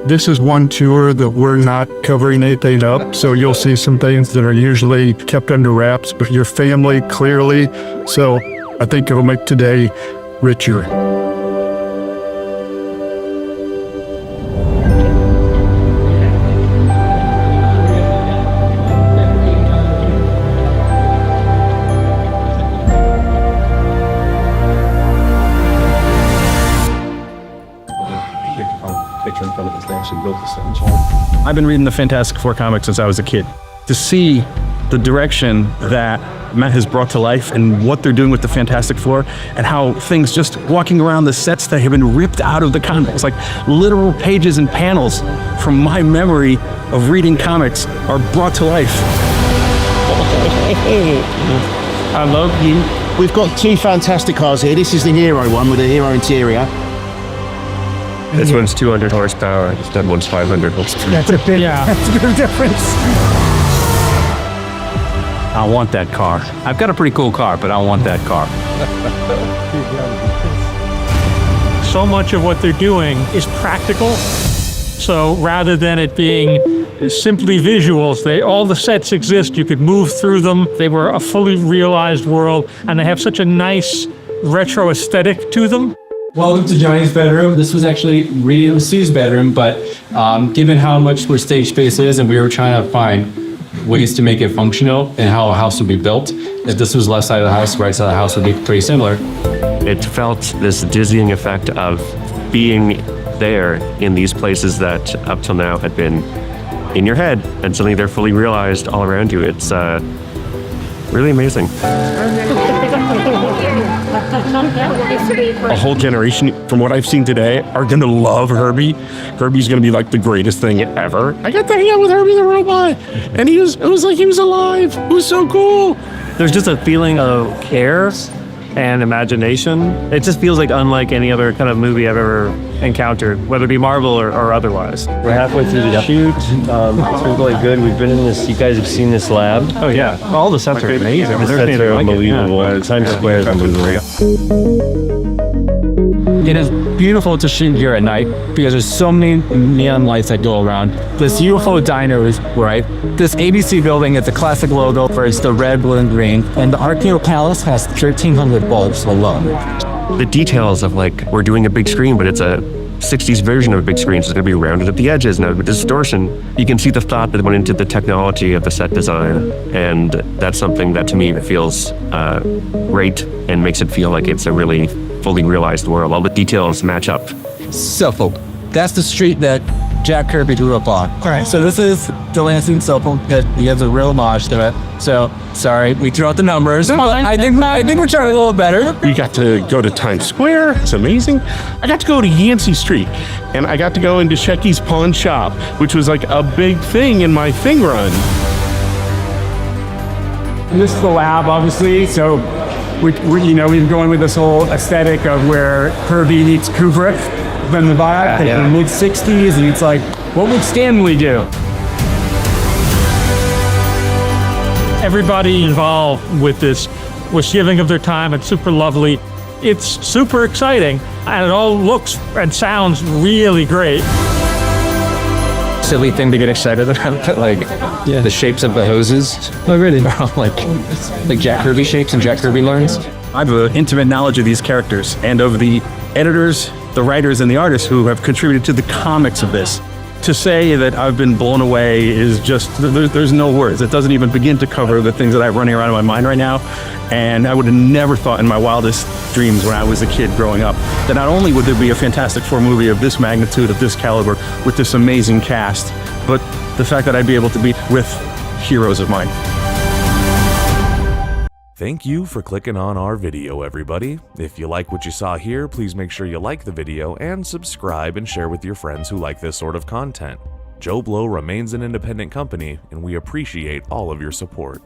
This is one tour that we're not covering anything up, so you'll see some things that are usually kept under wraps, but your family clearly, so I think it'll make today richer. I've been reading the Fantastic Four comics since I was a kid. To see the direction that Matt has brought to life and what they're doing with the Fantastic Four and how things just walking around the sets that have been ripped out of the comics, like literal pages and panels from my memory of reading comics are brought to life. I love you. We've got two fantastic cars here. This is the Hero one with the Hero interior. This one's 200 horsepower, that one's 500 horsepower. That's a bit difference. I want that car. I've got a pretty cool car, but I want that car. So much of what they're doing is practical. So rather than it being simply visuals, all the sets exist. You could move through them. They were a fully realized world, and they have such a nice retro aesthetic to them. Welcome to Johnny's bedroom. This was actually really Steve's bedroom, but given how much where stage space is, and we were trying to find ways to make it functional and how a house would be built, if this was left side of the house, right side of the house would be pretty similar. It felt this dizzying effect of being there in these places that up till now had been in your head, and suddenly they're fully realized all around you. It's really amazing. A whole generation, from what I've seen today, are gonna love Herbie. Herbie's gonna be like the greatest thing ever. I got to hang out with Herbie the robot, and it was like he was alive. It was so cool. There's just a feeling of care and imagination. It just feels like unlike any other kind of movie I've ever encountered, whether it be Marvel or otherwise. We're halfway through the shoot. It's been really good. We've been in this, you guys have seen this lab. Oh yeah, all the sets are amazing. The sets are unbelievable. Times Square is unbelievable. It is beautiful to shoot here at night because there's so many neon lights that go around. This UFO diner is right. This ABC building is the classic logo for it's the red, blue, and green. And the RKO Palace has 1,300 bulbs alone. The details of like, we're doing a big screen, but it's a 60s version of a big screen, so it's going to be rounded at the edges and a distortion. You can see the thought that went into the technology of the set design, and that's something that to me feels great and makes it feel like it's a really fully realized world. All the details match up. Suffolk. That's the street that Jack Kirby grew up on. All right. So this is the Lansing Suffolk. He has a real homage to it. So sorry, we threw out the numbers. I think we're trying a little better. We got to go to Times Square. It's amazing. I got to go to Yancey Street, and I got to go into Shecky's pawn shop, which was like a big thing in my thing run. And this is the lab, obviously. So we've been going with this whole aesthetic of where Kirby meets Kubrick from the back in the mid-60s, and it's like, what would Stanley do? Everybody involved with this was giving of their time. It's super lovely. It's super exciting, and it all looks and sounds really great. Silly thing to get excited about, like the shapes of the hoses. Oh really? like Jack Kirby shapes and Jack Kirby learns. I have an intimate knowledge of these characters and of the editors, the writers, and the artists who have contributed to the comics of this. To say that I've been blown away is just, there's no words. It doesn't even begin to cover the things that I have running around in my mind right now. And I would have never thought in my wildest dreams when I was a kid growing up that not only would there be a Fantastic Four movie of this magnitude, of this caliber, with this amazing cast, but the fact that I'd be able to be with heroes of mine. Thank you for clicking on our video, everybody. If you like what you saw here, please make sure you like the video and subscribe and share with your friends who like this sort of content. Joblo remains an independent company, and we appreciate all of your support.